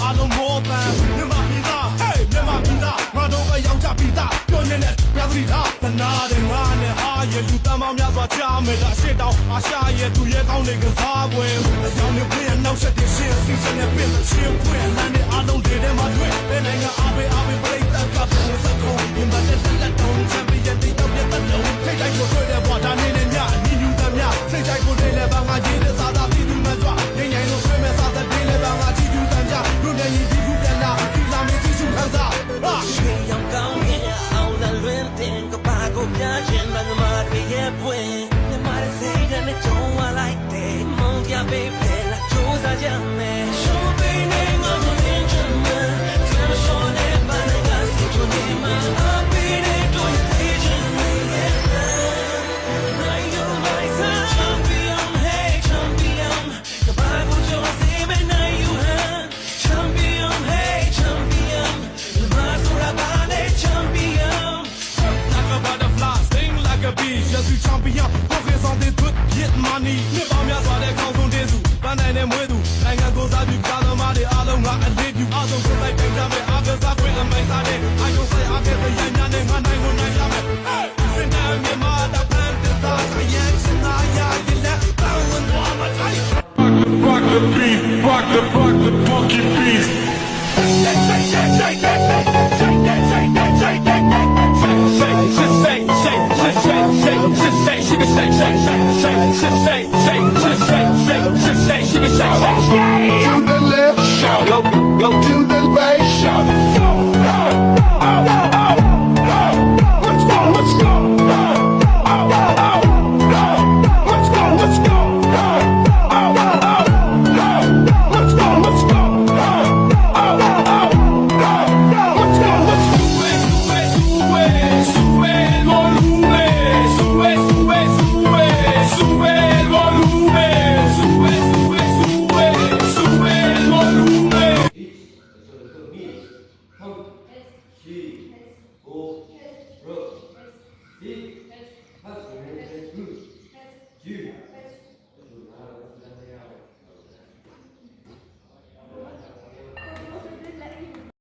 အားလုံးမောပန်းမြန်မာပြည်သား hey မြန်မာပြည်သားငါတို့ကရောက်ကြပြည်သားပြောနေတဲ့ပြသတိထားတနာတဲ့ငါနဲ့ဟာရဲ့လူတမ်းပေါင်းများစွာချားမယ်ဒါရှေ့တောင်အာရှရဲ့သူရဲ့ကောင်းတဲ့ကစားပွဲအကြောင်းတွေပြည့်နောက်ဆက်တဲ့ရှင်းစီစဉ်တဲ့ပြင်ချင်းဖွင့်လမ်းနဲ့အားလုံးတွေထဲမှာတွေ့တဲ့နိုင်ငံအားပေးပရိသတ်ကပုံစံကုန်ဒီမှာတဲ့လက်တုံးချန်ပီယံတိတ်တော့ပြတ်တဲ့လုံးထိတ်တိုင်းကိုတွေ့တဲ့ဘွာဒါနေနဲ့ညညီညူတဲ့မြစိတ်ချိုက်ကိုနေလဲပါငါရေးတဲ့စားသာပြည်သူမှကြွငိမ့်ငိမ့်လို့ဆွေးမဲ့စားတဲ့ဒေးလဲပါငါကြည့်သူတန်ကြလူနဲ့ညီဒီကူပြန်လာဒီလာမင်းကြည့်စုခံစားရွှေရောင်ကောင်းရဲ့အောင်လလွင်တင်ကပါကိုပြခြင်းဘာမှမရဲ့ပွင့်မြမရဲ့စိတ်နဲ့ကြုံဝလိုက်တဲ့မုန်းကြပေးဖဲလာကြိုးစားကြမယ်ရှုံးပေးနေငါမင်းချင်မယ်ဆမ်းရှောင်းနေပါနဲ့ကစီချိုနေမှာအပင်းနဲ့တွေ့သေးချင်နေရဲ့နိုင်ယူလိုက်စမ်း champion hey champion ကပါကိုကြိုးစီမနိုင်ယူဟန် champion hey champion မြမဆိုတာပါနဲ့ champion like a butterfly sting like a bee je suis champion pour présenter toute Viet money